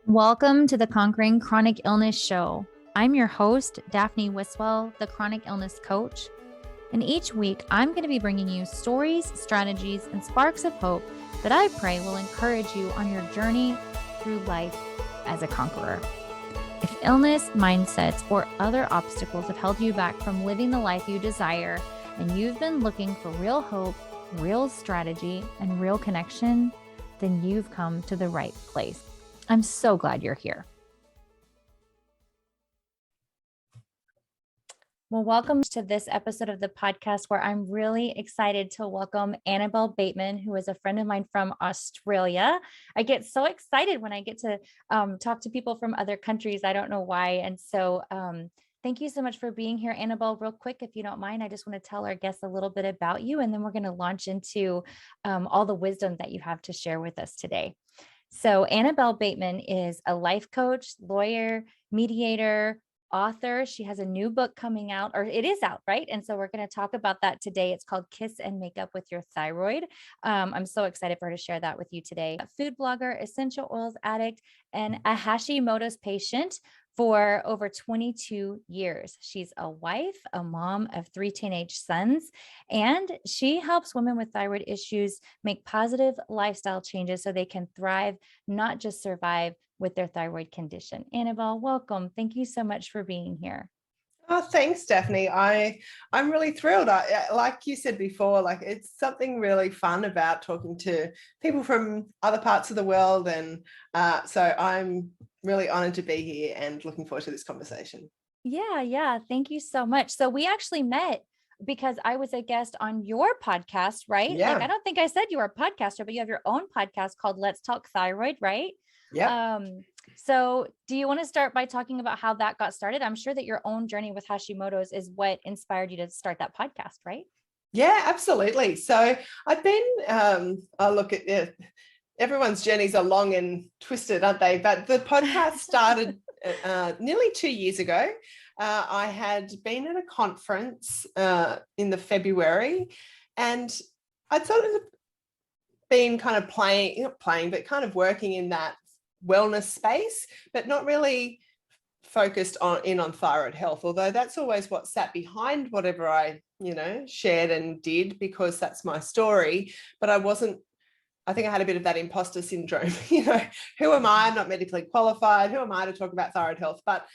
Welcome to the Conquering Chronic Illness Show. I'm your host, Daphne Wiswell, the Chronic Illness Coach. And each week, I'm going to be bringing you stories, strategies, and sparks of hope that I pray will encourage you on your journey through life as a conqueror. If illness, mindsets, or other obstacles have held you back from living the life you desire, and you've been looking for real hope, real strategy, and real connection, then you've come to the right place. I'm so glad you're here. Well, welcome to this episode of the podcast where I'm really excited to welcome Annabelle Bateman, who is a friend of mine from Australia. I get so excited when I get to talk to people from other countries. I don't know why. And so thank you so much for being here, Annabelle. Real quick, if you don't mind, I just want to tell our guests a little bit about you, and then we're going to launch into all the wisdom that you have to share with us today. So Annabelle Bateman is a life coach, lawyer, mediator, author. She has a new book coming out, or it is out, right? And so we're going to talk about that today. It's called Kiss and Make Up with Your Thyroid. I'm so excited for her to share that with you today. A food blogger, essential oils addict, and a Hashimoto's patient for over 22 years. She's a wife, a mom of 3 teenage sons, and she helps women with thyroid issues make positive lifestyle changes so they can thrive, not just survive with their thyroid condition. Annabelle, welcome. Thank you so much for being here. Oh, thanks, Daphne. I'm really thrilled. Like you said before, like it's something really fun about talking to people from other parts of the world, and so I'm really honored to be here and looking forward to this conversation. Yeah. Thank you so much. So we actually met because I was a guest on your podcast, right? Yeah. Like, I don't think I said you were a podcaster, but you have your own podcast called Let's Talk Thyroid, right? Yeah. So do you want to start by talking about how that got started? I'm sure that your own journey with Hashimoto's is what inspired you to start that podcast, right? Yeah, absolutely. So I've been, I look at it, everyone's journeys are long and twisted, aren't they? But the podcast started nearly 2 years ago. I had been at a conference in the February, and I'd sort of been kind of not kind of working in that wellness space, but not really focused on thyroid health, although that's always what sat behind whatever I shared and did, because that's my story. But I think I had a bit of that imposter syndrome. Who am I? I'm not medically qualified. Who am I to talk about thyroid health? But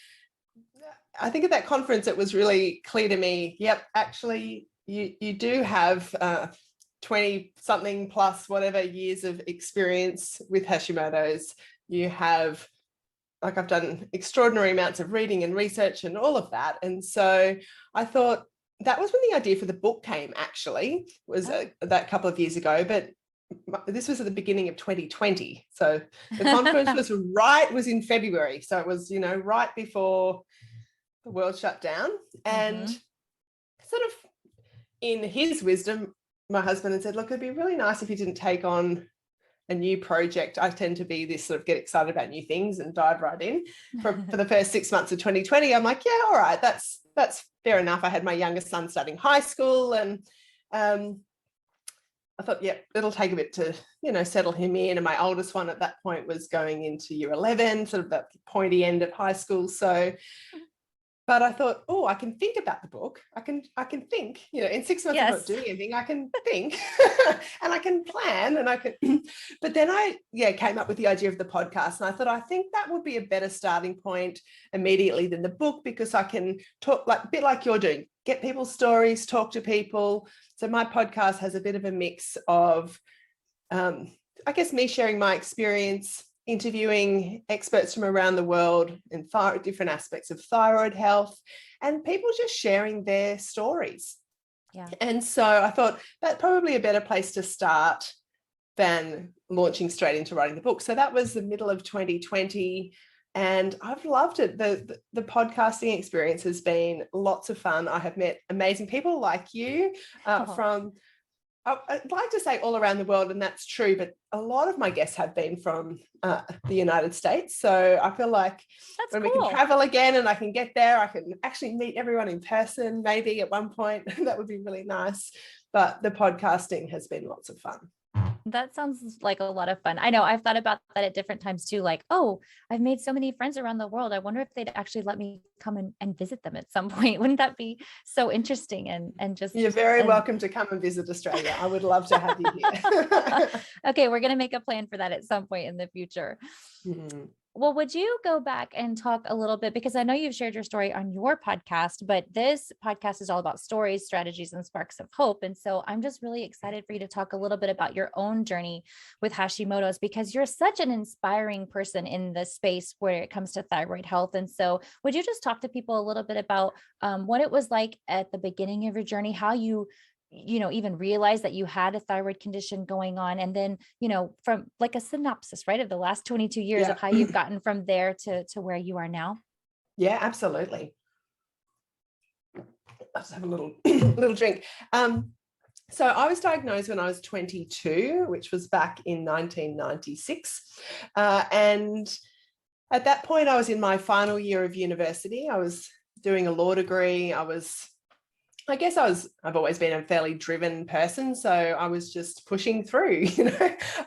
I think at that conference it was really clear to me, yep, actually you do have 20 something plus whatever years of experience with Hashimoto's. You have, like, I've done extraordinary amounts of reading and research and all of that. And so I thought that was when the idea for the book came, actually, was that couple of years ago. But this was at the beginning of 2020. So the conference was in February. So it was, right before the world shut down. And sort of in his wisdom, my husband had said, look, it'd be really nice if you didn't take on a new project. I tend to be this sort of get excited about new things and dive right in. For the first 6 months of 2020, I'm like, yeah, all right, that's fair enough. I had my youngest son starting high school, and I thought, yeah, it'll take a bit to, settle him in. And my oldest one at that point was going into year 11, sort of that pointy end of high school. So, but I thought, I can think about the book. I can think, in 6 months, I'm not doing anything. I can think and I can plan, and I can, but then I came up with the idea of the podcast. And I thought, I think that would be a better starting point immediately than the book, because I can talk a bit like you're doing, get people's stories, talk to people. So my podcast has a bit of a mix of, I guess, me sharing my experience, interviewing experts from around the world and different aspects of thyroid health, and people just sharing their stories. Yeah. And so I thought that's probably a better place to start than launching straight into writing the book. So that was the middle of 2020. And I've loved it. The podcasting experience has been lots of fun. I have met amazing people like you from, I'd like to say, all around the world, and that's true, but a lot of my guests have been from the United States. So I feel like when we can travel again and I can get there, I can actually meet everyone in person, maybe at one point. That would be really nice. But the podcasting has been lots of fun. That sounds like a lot of fun. I know I've thought about that at different times too. Like, oh, I've made so many friends around the world. I wonder if they'd actually let me come and visit them at some point. Wouldn't that be so interesting? And just, You're very and welcome to come and visit Australia. I would love to have you here. okay, we're going to make a plan for that at some point in the future. Mhm. Well, would you go back and talk a little bit? Because I know you've shared your story on your podcast, but this podcast is all about stories, strategies, and sparks of hope. And so I'm just really excited for you to talk a little bit about your own journey with Hashimoto's, because you're such an inspiring person in the space where it comes to thyroid health. And so would you just talk to people a little bit about what it was like at the beginning of your journey, how you know, even realize that you had a thyroid condition going on. And then, you know, from like a synopsis, right, of the last 22 years of how you've gotten from there to where you are now. Yeah, absolutely. Let's have a little drink. So I was diagnosed when I was 22, which was back in 1996. And at that point, I was in my final year of university. I was doing a law degree. I've always been a fairly driven person, so I was just pushing through,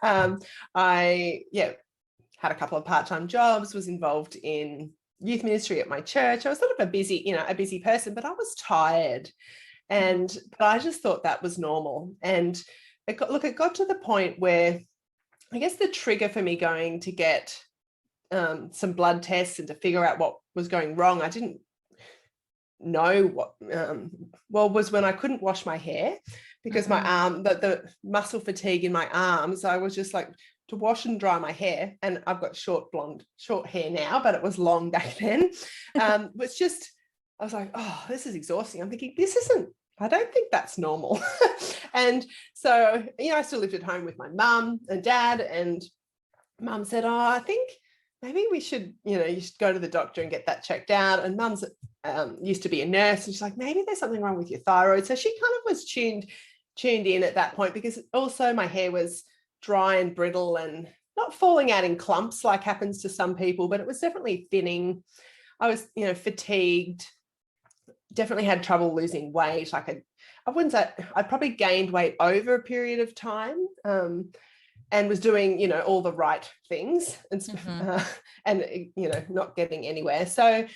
I had a couple of part-time jobs, was involved in youth ministry at my church. I was sort of a busy person, but I was tired. But I just thought that was normal. And it got to the point where I guess the trigger for me going to get some blood tests and to figure out what was going wrong, I didn't know what was when I couldn't wash my hair because my arm, the muscle fatigue in my arms, I was just like to wash and dry my hair. And I've got short hair now, but it was long back then. I was like, oh, this is exhausting. I'm thinking, I don't think that's normal. And so, I still lived at home with my mum and dad, and mum said, oh, I think maybe we should, you should go to the doctor and get that checked out. And mum's used to be a nurse, and she's like, maybe there's something wrong with your thyroid. So she kind of was tuned in at that point, because also my hair was dry and brittle and not falling out in clumps like happens to some people, but it was definitely thinning. I was, fatigued, definitely had trouble losing weight. I wouldn't say, I probably gained weight over a period of time. And was doing, all the right things and not getting anywhere. So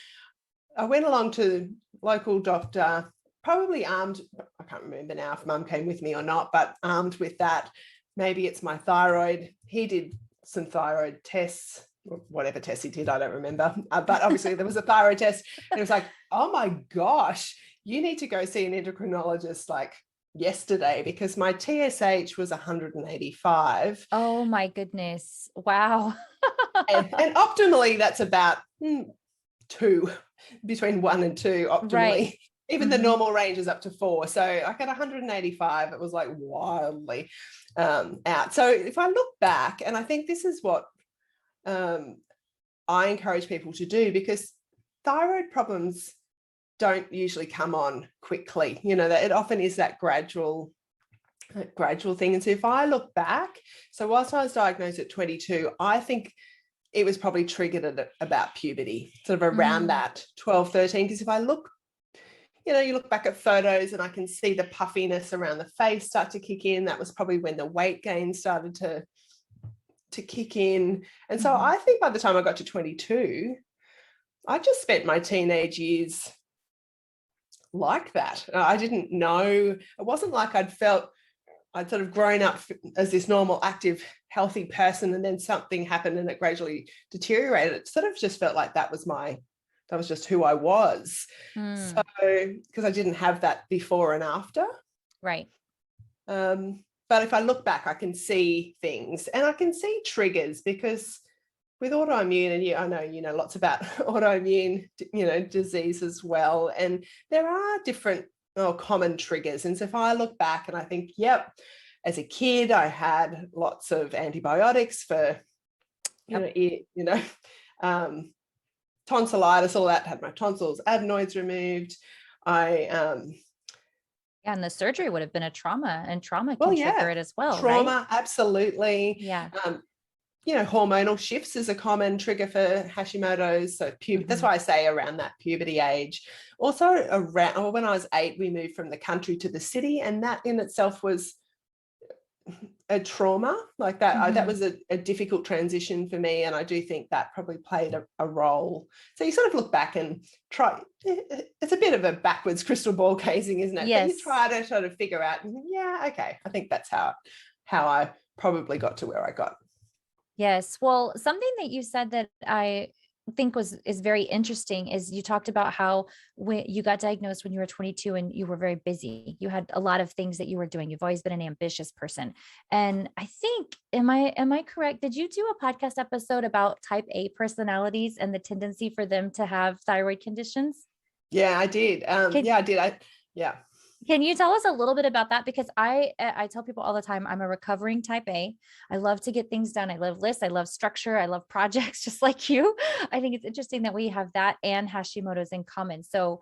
I went along to local doctor, probably armed, I can't remember now if mum came with me or not, but armed with that. Maybe it's my thyroid. He did some thyroid tests, whatever tests he did, I don't remember. But obviously there was a thyroid test, and it was like, oh my gosh, you need to go see an endocrinologist like yesterday, because my TSH was 185. Oh my goodness. Wow. and optimally that's about 2, between 1 and 2 optimally. Right. Even the normal range is up to 4. So I got 185. It was like wildly out. So if I look back, and I think this is what I encourage people to do, because thyroid problems don't usually come on quickly, that it often is that gradual thing. And so if I look back, so whilst I was diagnosed at 22, I think it was probably triggered at about puberty, sort of around that 12, 13. Because if I look, you look back at photos and I can see the puffiness around the face start to kick in. That was probably when the weight gain started to kick in. And so I think by the time I got to 22, I just spent my teenage years like that. I didn't know. It wasn't like I'd sort of grown up as this normal, active, healthy person, and then something happened and it gradually deteriorated. It sort of just felt like that was just who I was. So, because I didn't have that before and after. Right. But if I look back, I can see things and I can see triggers, because with autoimmune, and I know lots about autoimmune, disease as well, and there are different common triggers. And so if I look back and I think, yep, as a kid, I had lots of antibiotics for, tonsillitis, all that, had my tonsils, adenoids removed. And the surgery would have been a trauma, and trauma can trigger it as well. Trauma, right? Absolutely. Yeah. Hormonal shifts is a common trigger for Hashimoto's. So that's why I say around that puberty age. Also when I was 8, we moved from the country to the city, and that in itself was a trauma like that. Mm-hmm. That was a difficult transition for me, and I do think that probably played a role. So you sort of look back and try. It's a bit of a backwards crystal ball gazing, isn't it? Yes. But you try to sort of figure out, yeah, okay, I think that's how I probably got to where I got. Yes. Well, something that you said that I think is very interesting is you talked about how when you got diagnosed when you were 22 and you were very busy. You had a lot of things that you were doing. You've always been an ambitious person. And I think, am I correct? Did you do a podcast episode about type A personalities and the tendency for them to have thyroid conditions? Yeah, I did. Yeah, I did. Yeah. Can you tell us a little bit about that? Because I tell people all the time, I'm a recovering type A. I love to get things done. I love lists. I love structure. I love projects, just like you. I think it's interesting that we have that and Hashimoto's in common. So,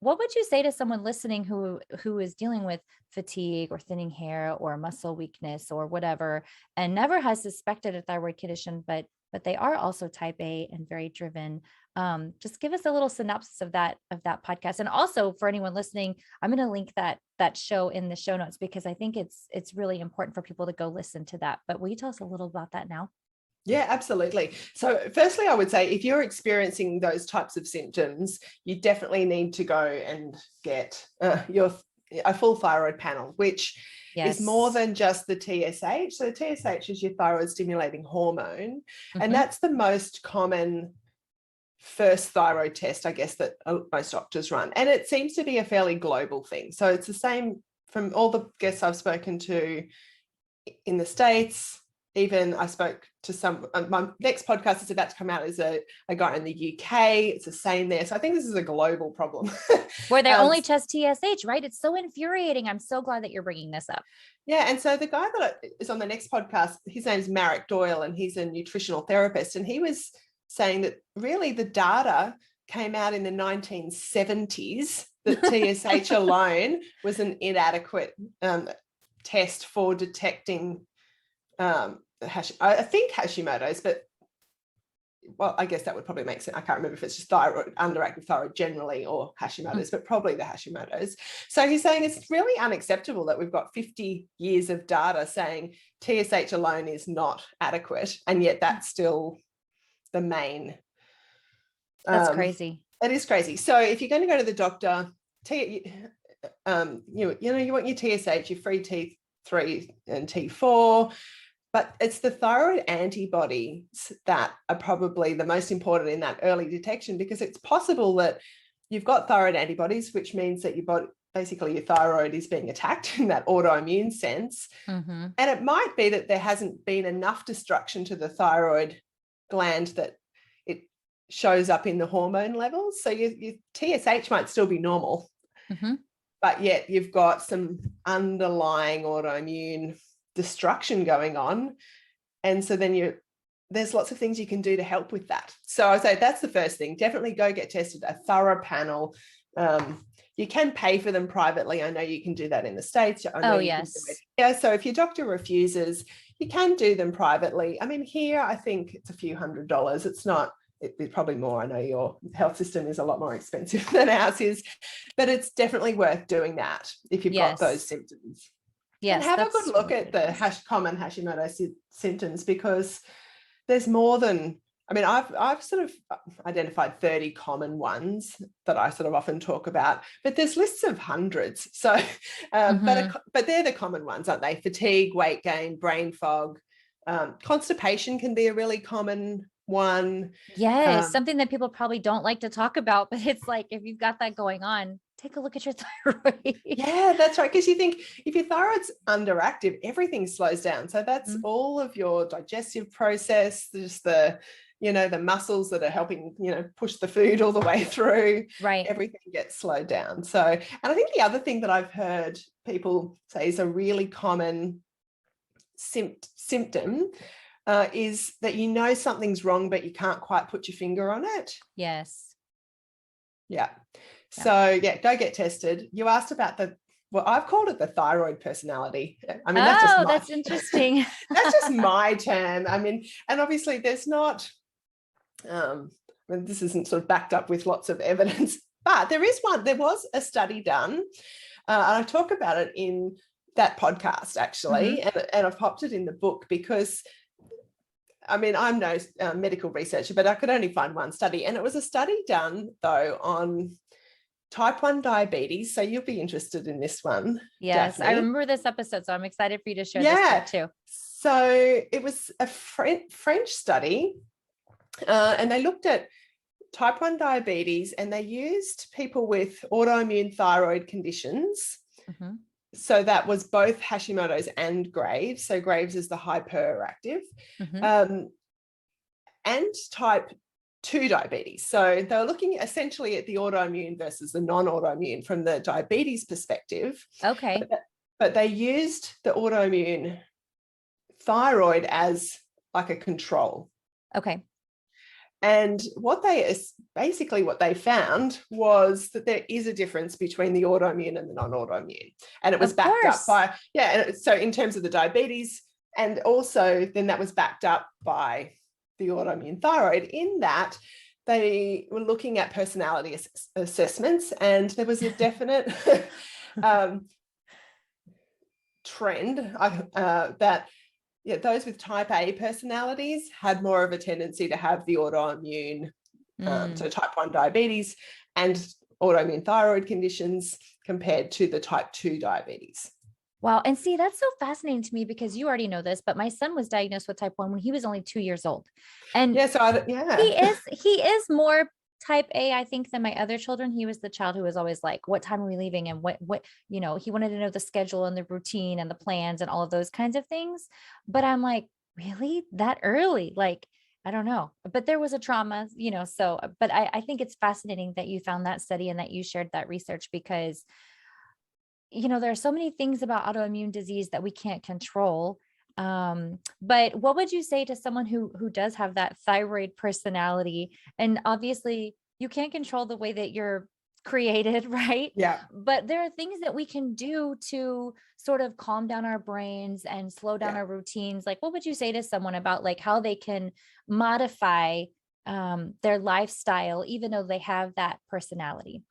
what would you say to someone listening who is dealing with fatigue or thinning hair or muscle weakness or whatever, and never has suspected a thyroid condition, but they are also type A and very driven? Just give us a little synopsis of that podcast. And also for anyone listening, I'm going to link that show in the show notes, because I think it's really important for people to go listen to that. But will you tell us a little about that now? Yeah, absolutely. So firstly, I would say if you're experiencing those types of symptoms, you definitely need to go and get a full thyroid panel, which is more than just the TSH. So TSH is your thyroid stimulating hormone, and that's the most common first thyroid test, I guess, that most doctors run. And it seems to be a fairly global thing. So it's the same from all the guests I've spoken to in the States. Even I spoke to some, my next podcast is about to come out is a guy in the UK. It's the same there. So I think this is a global problem. Where they only test TSH, right? It's so infuriating. I'm so glad that you're bringing this up. Yeah. And so the guy that is on the next podcast, his name's Marek Doyle, and he's a nutritional therapist. And he was saying that really the data came out in the 1970s that TSH alone was an inadequate test for detecting I think Hashimoto's, but well, I guess that would probably make sense. I can't remember if it's just thyroid, underactive thyroid generally, or Hashimoto's, but probably the Hashimoto's. So he's saying it's really unacceptable that we've got 50 years of data saying TSH alone is not adequate, and yet that's still the main. That's crazy. It is crazy. So if you're going to go to the doctor, you want your TSH, your free T3 and T4, but it's the thyroid antibodies that are probably the most important in that early detection, because it's possible that you've got thyroid antibodies, which means that your body, basically your thyroid is being attacked in that autoimmune sense. And it might be that there hasn't been enough destruction to the thyroid gland that it shows up in the hormone levels. So your TSH might still be normal, but yet you've got some underlying autoimmune destruction going on. And so then there's lots of things you can do to help with that. So I say that's the first thing. Definitely go get tested, a thorough panel. You can pay for them privately. I know you can do that in the States. I know you can do it. Yeah. So if your doctor refuses, you can do them privately. I mean, here, I think it's a few $100s. It's not, it's probably more. I know your health system is a lot more expensive than ours is, but it's definitely worth doing that if you've got those symptoms. Yes, and have a good look at the common Hashimoto symptoms, because there's more than, I mean, I've sort of identified 30 common ones that I sort of often talk about, but there's lists of hundreds. So, but they're the common ones, aren't they? Fatigue, weight gain, brain fog, constipation can be a really common one. Yes, something that people probably don't like to talk about, but it's like, if you've got that going on, take a look at your thyroid. Yeah, that's right. Because you think if your thyroid's underactive, everything slows down. So that's all of your digestive process, just the muscles that are helping, push the food all the way through. Right. Everything gets slowed down. So, and I think the other thing that I've heard people say is a really common symptom is that something's wrong, but you can't quite put your finger on it. Yes. Yeah. So yeah, go get tested. You asked about I've called it the thyroid personality. I mean, that's interesting. That's just my term. I mean, and obviously there's not, this isn't sort of backed up with lots of evidence, but there was a study done, and I talk about it in that podcast actually, and I've popped it in the book because, I mean, I'm no medical researcher, but I could only find one study, and it was a study done though on type 1 diabetes. So you'll be interested in this one. Yes, Daphne. I remember this episode, so I'm excited for you to share this part too. So it was a French study, and they looked at type 1 diabetes, and they used people with autoimmune thyroid conditions. So that was both Hashimoto's and Graves. So Graves is the hyperactive, and type 2 diabetes. So they were looking essentially at the autoimmune versus the non-autoimmune from the diabetes perspective. Okay. But they used the autoimmune thyroid as like a control. Okay. And what they found was that there is a difference between the autoimmune and the non-autoimmune. And it was backed up by, so in terms of the diabetes, and also then that was backed up by the autoimmune thyroid, in that they were looking at personality assessments, and there was a definite trend that those with type A personalities had more of a tendency to have the autoimmune, so type 1 diabetes and autoimmune thyroid conditions, compared to the type 2 diabetes. Wow. And see, that's so fascinating to me, because you already know this, but my son was diagnosed with type 1 when he was only 2 years old. And he is more type A, I think, than my other children. He was the child who was always like, what time are we leaving? And what, he wanted to know the schedule and the routine and the plans and all of those kinds of things. But I'm like, really, that early? Like, I don't know, but there was a trauma, so, but I think it's fascinating that you found that study and that you shared that research, because there are so many things about autoimmune disease that we can't control. But what would you say to someone who does have that thyroid personality? And obviously you can't control the way that you're created, right? Yeah. But there are things that we can do to sort of calm down our brains and slow down our routines. Like, what would you say to someone about like how they can modify their lifestyle, even though they have that personality?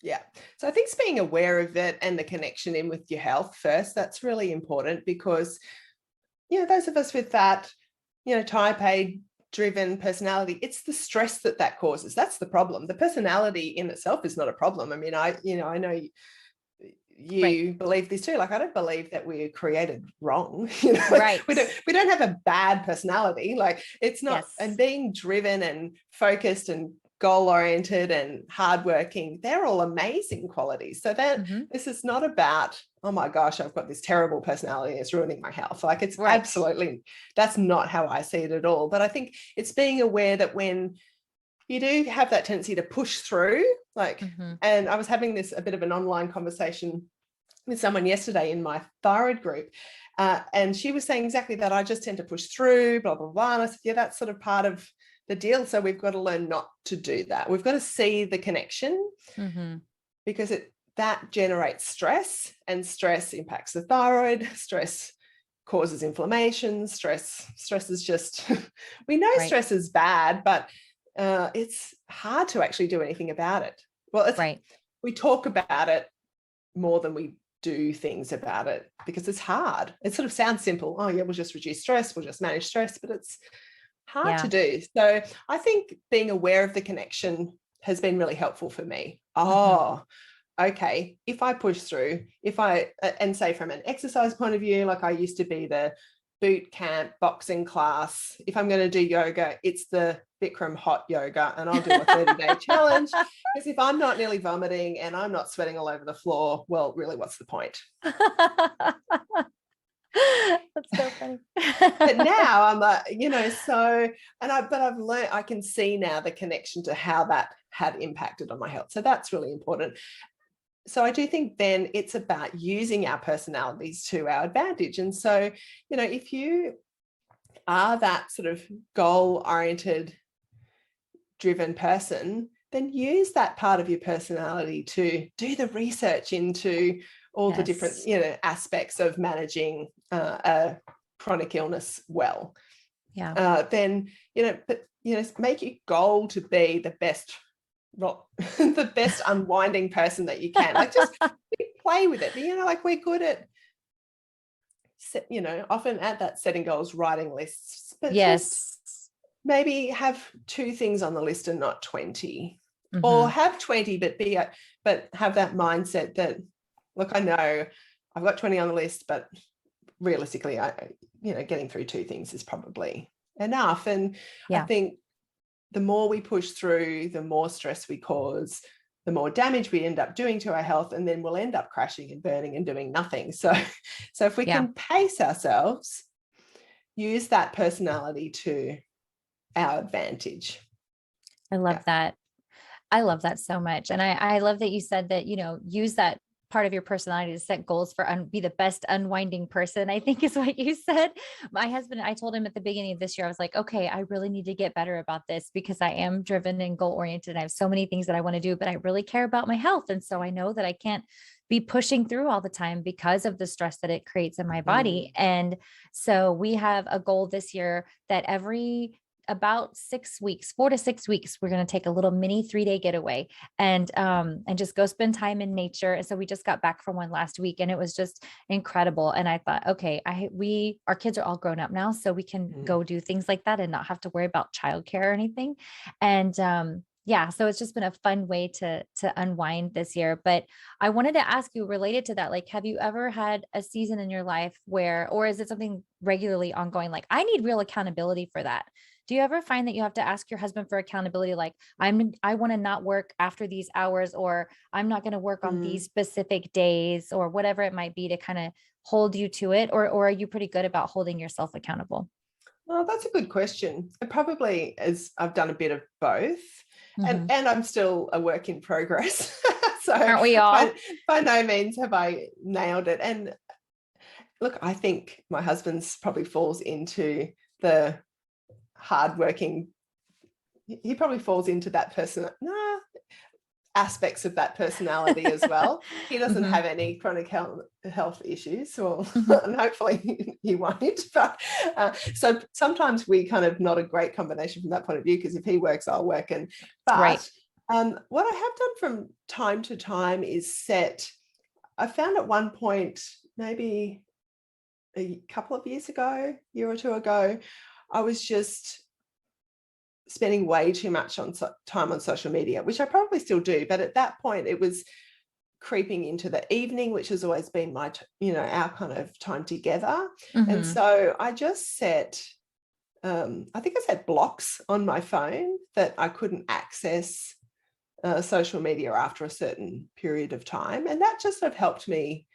Yeah. So I think it's being aware of it and the connection in with your health first. That's really important, because, those of us with that, type A driven personality, it's the stress that causes. That's the problem. The personality in itself is not a problem. I mean, I know you believe this too. Like, I don't believe that we're created wrong. Right. We don't have a bad personality. Like, it's not, and being driven and focused and goal-oriented and hardworking, they're all amazing qualities. So that this is not about, oh my gosh, I've got this terrible personality, it's ruining my health. Like, it's absolutely, that's not how I see it at all. But I think it's being aware that when you do have that tendency to push through, like, and I was having a bit of an online conversation with someone yesterday in my thyroid group, and she was saying exactly that. I just tend to push through, blah, blah, blah. And I said, yeah, that's sort of part of the deal. So we've got to learn not to do that. We've got to see the connection, because that generates stress, and stress impacts the thyroid. Stress causes inflammation. Stress is just, we know stress is bad, but it's hard to actually do anything about it. Well, we talk about it more than we do things about it, because it's hard. It sort of sounds simple. Oh yeah, we'll just reduce stress, we'll just manage stress, but it's hard to do. So I think being aware of the connection has been really helpful for me. Oh, okay. If I push through, and say from an exercise point of view, like I used to be the boot camp boxing class. If I'm going to do yoga, it's the Bikram hot yoga, and I'll do a 30-day challenge, because if I'm not nearly vomiting and I'm not sweating all over the floor, well, really, what's the point? That's so funny. But now I'm like, but I've learned, I can see now the connection to how that had impacted on my health. So that's really important. So I do think then it's about using our personalities to our advantage. And so, if you are that sort of goal-oriented, driven person, then use that part of your personality to do the research into all the different, aspects of managing a chronic illness well. Then, make your goal to be the best unwinding person that you can. Like, just play with it. Like, we're good at often at that setting goals, writing lists, but just Yes. maybe have 2 things on the list and not 20, or Mhm. have 20, but have that mindset that, look, I know I've got 20 on the list, but realistically, getting through 2 things is probably enough. And I Yeah. think the more we push through, the more stress we cause, the more damage we end up doing to our health, and then we'll end up crashing and burning and doing nothing. So if we Yeah. can pace ourselves, use that personality to our advantage. I Yeah. love that. I love that so much. And I love that you said that, use that part of your personality to set goals for be the best unwinding person, I think is what you said. My husband, I told him at the beginning of this year, I was like, okay, I really need to get better about this because I am driven and goal oriented. I have so many things that I want to do, but I really care about my health. And so I know that I can't be pushing through all the time because of the stress that it creates in my body. And so we have a goal this year that every about 6 weeks, 4 to 6 weeks, we're going to take a little mini 3-day getaway and just go spend time in nature. And so we just got back from one last week and it was just incredible. And I thought, okay, our kids are all grown up now, so we can go do things like that and not have to worry about childcare or anything. And yeah, so it's just been a fun way to unwind this year. But I wanted to ask you, related to that, like, have you ever had a season in your life where, or is it something regularly ongoing? Like, I need real accountability for that. Do you ever find that you have to ask your husband for accountability? Like, I want to not work after these hours, or I'm not going to work on these specific days, or whatever it might be, to kind of hold you to it? Or are you pretty good about holding yourself accountable? Well, that's a good question. It probably is. I've done a bit of both, and Mhm. I'm still a work in progress. So Aren't we all? by no means have I nailed it. And look, I think my husband's probably falls into the hardworking. He probably falls into that person. Nah, aspects of that personality as well. He doesn't Mhm. have any chronic health issues, or Mhm. and hopefully he won't. But so sometimes we kind of not a great combination from that point of view, because if he works, I'll work. Right. But what I have done from time to time is set. I found at one point, maybe a couple of years ago, year or two ago, I was just spending way too much time on social media, which I probably still do. But at that point, it was creeping into the evening, which has always been our kind of time together. And Mhm. so I just set, I think I set blocks on my phone that I couldn't access social media after a certain period of time. And that just have helped me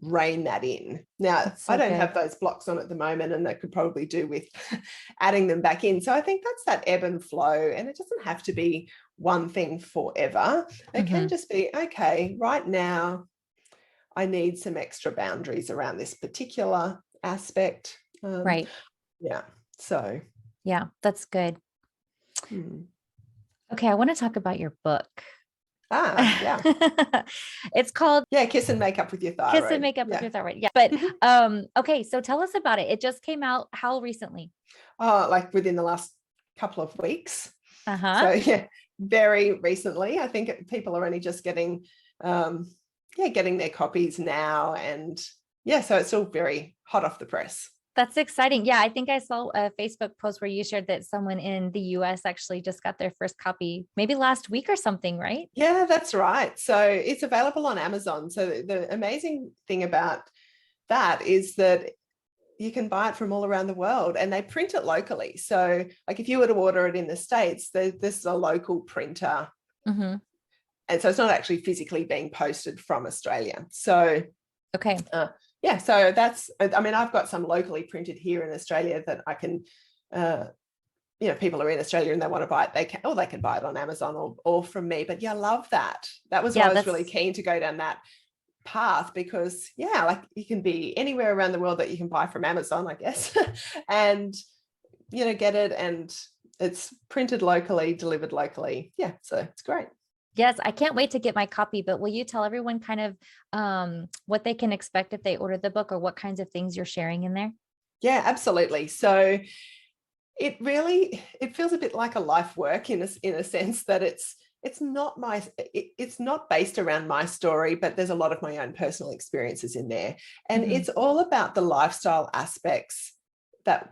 rein that in. Now, That's I so don't good. have those blocks on at the moment, and that could probably do with adding them back in. So I think that's that ebb and flow, and it doesn't have to be one thing forever. It can Mhm. just be, okay, right now I need some extra boundaries around this particular aspect. Right. Yeah. So, Yeah, that's good. hmm. Okay, I want to talk about your book. Yeah. It's called Yeah, kiss and make up with your Kiss and thyroid. Make Up with Yeah. Your Thyroid. Yeah. But okay, so tell us about it. It just came out how recently? Like within the last couple of weeks. Uh-huh. So yeah, very recently. I think people are only just getting getting their copies now. And yeah, so it's still very hot off the press. That's exciting. Yeah, I think I saw a Facebook post where you shared that someone in the US actually just got their first copy, maybe last week or something, right? Yeah, that's right. So it's available on Amazon. So the amazing thing about that is that you can buy it from all around the world, and they print it locally. So like if you were to order it in the States, there's a local printer. Mhm. And so it's not actually physically being posted from Australia. So Okay. yeah, so that's, I mean, I've got some locally printed here in Australia that I can, people are in Australia and they want to buy it, they can buy it on Amazon or from me. But yeah, I love that. That was why Yeah, I was really that's keen to go down that path, because yeah, like you can be anywhere around the world that you can buy from Amazon, I guess, and get it, and it's printed locally, delivered locally. Yeah, so it's great. yes, I can't wait to get my copy, but will you tell everyone kind of what they can expect if they order the book, or what kinds of things you're sharing in there? Yeah, absolutely. So it feels a bit like a life work in a sense that it's it's not it's not based around my story, but there's a lot of my own personal experiences in there. And it's all about the lifestyle aspects that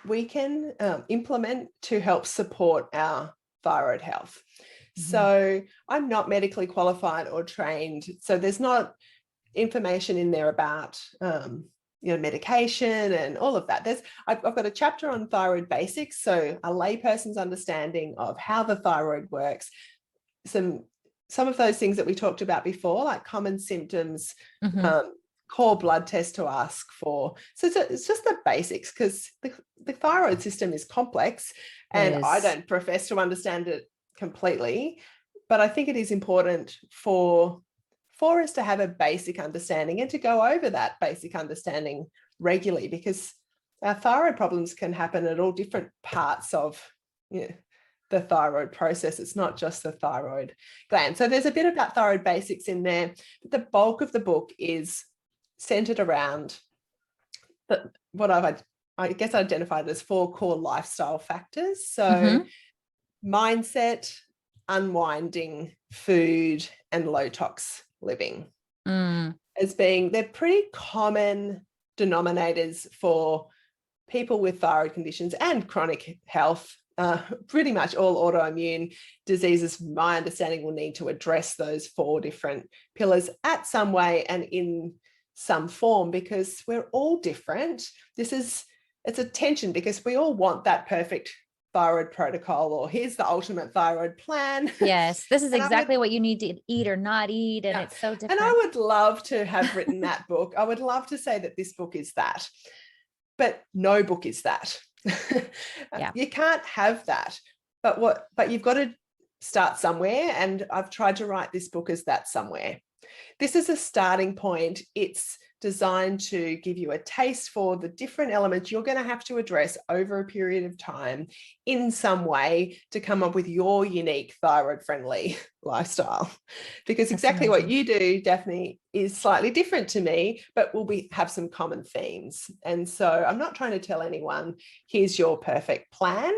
we can implement to help support our thyroid health. So I'm not medically qualified or trained. So there's not information in there about medication and all of that. I've got a chapter on thyroid basics, so a layperson's understanding of how the thyroid works. Some of those things that we talked about before, like common symptoms, core blood test to ask for. So it's just the basics, because the thyroid system is complex, and I don't profess to understand it completely, but I think it is important for us to have a basic understanding and to go over that basic understanding regularly, because our thyroid problems can happen at all different parts of the thyroid process. It's not just the thyroid gland. So there's a bit about thyroid basics in there, but the bulk of the book is centered around what I guess identified as 4 core lifestyle factors. So mindset, unwinding, food, and low tox living as being, they're pretty common denominators for people with thyroid conditions and chronic health. Pretty much all autoimmune diseases, my understanding, will need to address those 4 different pillars at some way and in some form, because we're all different. It's a tension, because we all want that perfect thyroid protocol, or here's the ultimate thyroid plan. Yes, this is exactly what you need to eat or not eat, and it's so different. And I would love to have written that book. I would love to say that this book is that, but no book is that. You can't have that, but you've got to start somewhere, and I've tried to write this book as that somewhere. This is a starting point. It's designed to give you a taste for the different elements you're going to have to address over a period of time in some way to come up with your unique thyroid friendly lifestyle. Because exactly what you do, Daphne, is slightly different to me, but will have some common themes. And so I'm not trying to tell anyone, here's your perfect plan.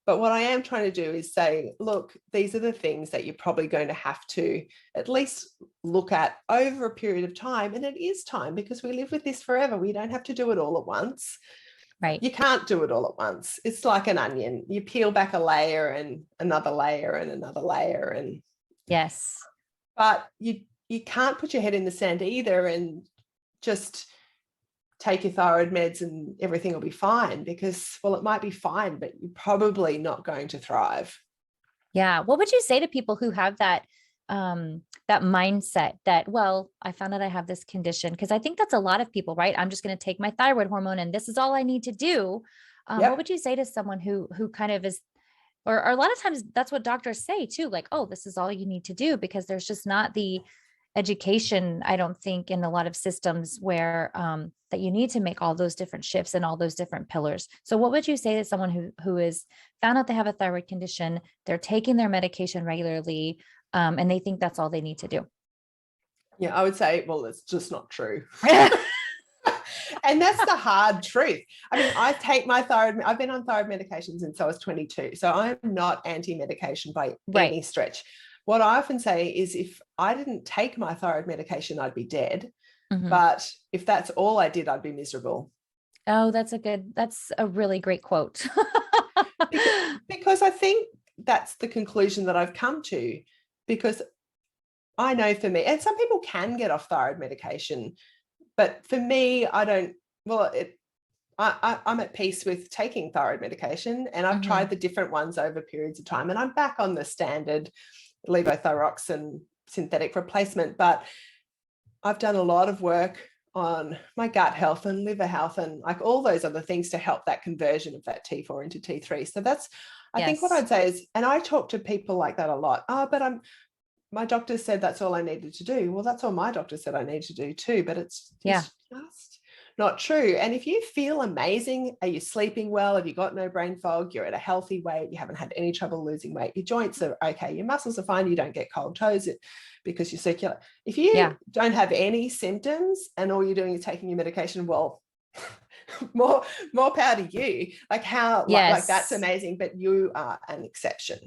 But what I am trying to do is say, look, these are the things that you're probably going to have to at least look at over a period of time. And it is time, because we live with this forever. We don't have to do it all at once. Right. You can't do it all at once. It's like an onion. You peel back a layer and another layer and another layer. And yes. But you can't put your head in the sand either and just take your thyroid meds and everything will be fine, because, well, it might be fine, but you're probably not going to thrive. Yeah. What would you say to people who have that mindset that, well, I found out I have this condition? Because I think that's a lot of people, right? I'm just going to take my thyroid hormone and this is all I need to do. What would you say to someone who kind of is, or a lot of times that's what doctors say too, like, oh, this is all you need to do, because there's just not the education, I don't think, in a lot of systems where that you need to make all those different shifts and all those different pillars. So what would you say to someone who is found out they have a thyroid condition, they're taking their medication regularly, and they think that's all they need to do? Yeah, I would say, well, it's just not true. And that's the hard truth. I mean, I take my thyroid, I've been on thyroid medication since I was 22. So I'm not anti-medication by any stretch. What I often say is, if I didn't take my thyroid medication, I'd be dead. But if that's all I did, I'd be miserable. Oh, that's a really great quote. because I think that's the conclusion that I've come to, because I know for me, and some people can get off thyroid medication, but for me, I don't, well, I'm at peace with taking thyroid medication, and I've tried the different ones over periods of time, and I'm back on the standard levothyroxine synthetic replacement. But I've done a lot of work on my gut health and liver health and like all those other things to help that conversion of that T4 into T3. So that's, I think what I'd say is, and I talk to people like that a lot. Oh, but my doctor said that's all I needed to do. Well, that's all my doctor said I need to do too, but it's just not true. And if you feel amazing, are you sleeping well? Have you got no brain fog? You're at a healthy weight. You haven't had any trouble losing weight. Your joints are okay. Your muscles are fine. You don't get cold toes because you circulate. If you don't have any symptoms and all you're doing is taking your medication, well, more power to you. Like how, like that's amazing, but you are an exception.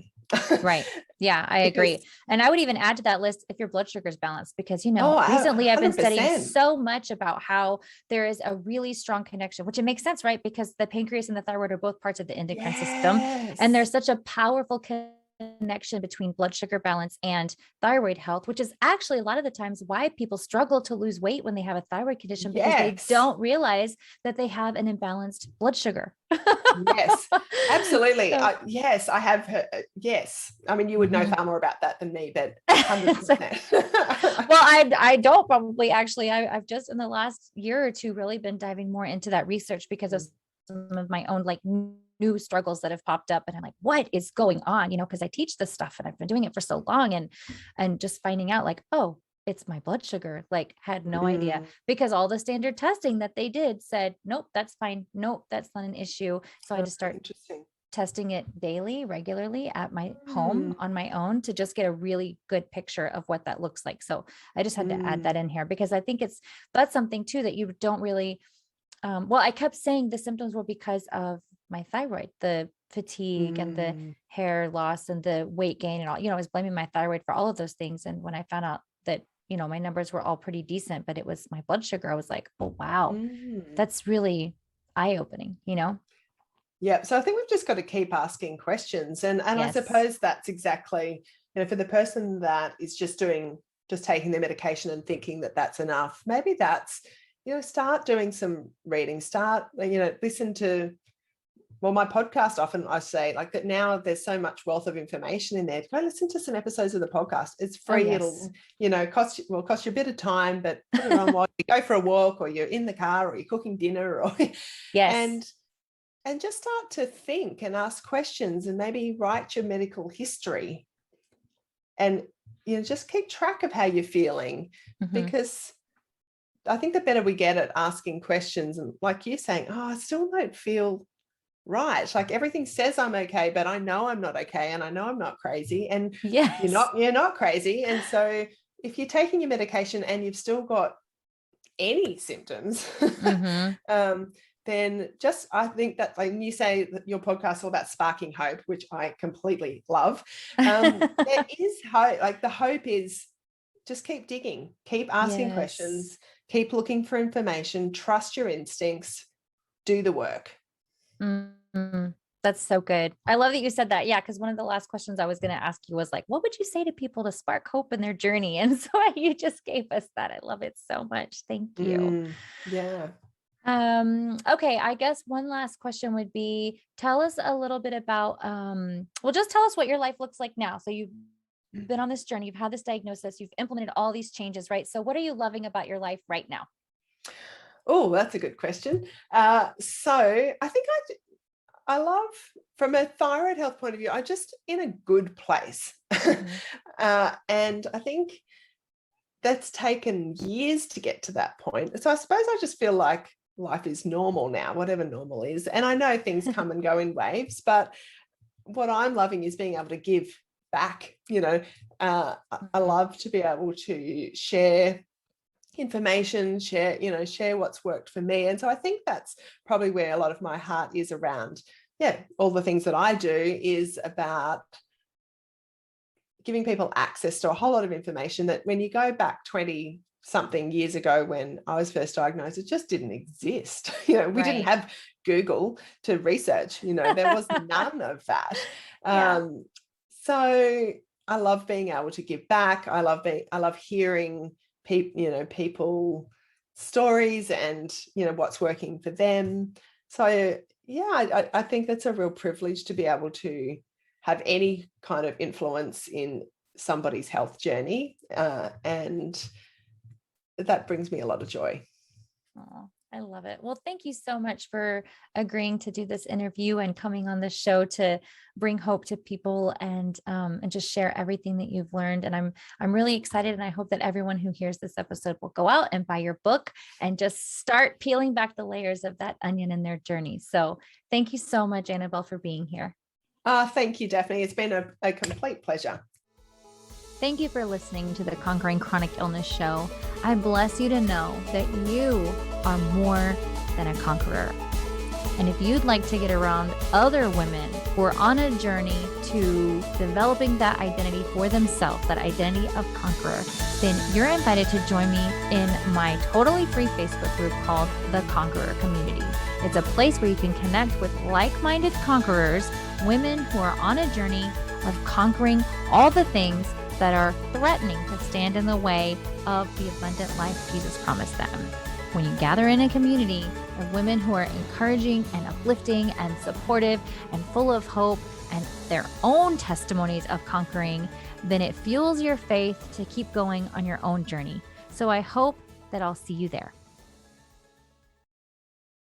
Right. Yeah, I agree. And I would even add to that list if your blood sugar is balanced, because, recently I've been studying 100%. so much about how there is a really strong connection, which it makes sense, right? Because the pancreas and the thyroid are both parts of the endocrine system. And there's such a powerful connection between blood sugar balance and thyroid health, which is actually a lot of the times why people struggle to lose weight when they have a thyroid condition, because they don't realize that they have an imbalanced blood sugar. Yes, absolutely. So, Yes, I have heard. Yes. I mean, you would know far more about that than me, but 100%. Well, I don't probably actually. I've just in the last year or two really been diving more into that research because of some of my own like new struggles that have popped up, and I'm like, what is going on? Because I teach this stuff and I've been doing it for so long, and just finding out like, oh, it's my blood sugar. Like, had no idea, because all the standard testing that they did said, nope, that's fine. Nope, that's not an issue. So I just start testing it daily, regularly at my home on my own to just get a really good picture of what that looks like. So I just had to add that in here because I think that's something too that you don't really, well, I kept saying the symptoms were because of my thyroid, the fatigue and the hair loss and the weight gain and all, I was blaming my thyroid for all of those things. And when I found out that, my numbers were all pretty decent, but it was my blood sugar, I was like, oh, wow, that's really eye-opening, Yeah. So I think we've just got to keep asking questions. And I suppose that's exactly, for the person that is just taking their medication and thinking that that's enough, maybe that's, start doing some reading, listen to, well, my podcast, often I say like that now there's so much wealth of information in there. Go listen to some episodes of the podcast. It's free. It'll, cost you a bit of time, but put it on while you go for a walk or you're in the car or you're cooking dinner or and just start to think and ask questions and maybe write your medical history and, just keep track of how you're feeling, because I think the better we get at asking questions and like you're saying, oh, I still don't feel right. Like everything says I'm okay, but I know I'm not okay. And I know I'm not crazy. And you're not crazy. And so if you're taking your medication and you've still got any symptoms, then I think that like you say that your podcast is all about sparking hope, which I completely love. There is hope. Like the hope is just keep digging, keep asking questions, keep looking for information, trust your instincts, do the work. That's so good. I love that you said that. Yeah. Cause one of the last questions I was going to ask you was like, what would you say to people to spark hope in their journey? And so you just gave us that. I love it so much. Thank you. Yeah. Okay. I guess one last question would be, tell us a little bit about, just tell us what your life looks like now. So you've been on this journey, you've had this diagnosis, you've implemented all these changes, right? So what are you loving about your life right now? Oh, that's a good question. So I think I love, from a thyroid health point of view, I'm just in a good place. And I think that's taken years to get to that point. So I suppose I just feel like life is normal now, whatever normal is. And I know things come and go in waves, but what I'm loving is being able to give back. I love to be able to share information, share what's worked for me. And so I think that's probably where a lot of my heart is around. All the things that I do is about giving people access to a whole lot of information that when you go back 20 something years ago when I was first diagnosed, it just didn't exist. We didn't have Google to research, there was none of that. So I love being able to give back. I love hearing people stories and, what's working for them. So I think that's a real privilege to be able to have any kind of influence in somebody's health journey. And that brings me a lot of joy. Oh, I love it. Well, thank you so much for agreeing to do this interview and coming on this show to bring hope to people and just share everything that you've learned. And I'm really excited. And I hope that everyone who hears this episode will go out and buy your book and just start peeling back the layers of that onion in their journey. So thank you so much, Annabelle, for being here. Thank you, Daphne. It's been a complete pleasure. Thank you for listening to the Conquering Chronic Illness Show. I bless you to know that you are more than a conqueror. And if you'd like to get around other women who are on a journey to developing that identity for themselves, that identity of conqueror, then you're invited to join me in my totally free Facebook group called the Conqueror Community. It's a place where you can connect with like-minded conquerors, women who are on a journey of conquering all the things that are threatening to stand in the way of the abundant life Jesus promised them. When you gather in a community of women who are encouraging and uplifting and supportive and full of hope and their own testimonies of conquering, then it fuels your faith to keep going on your own journey. So I hope that I'll see you there.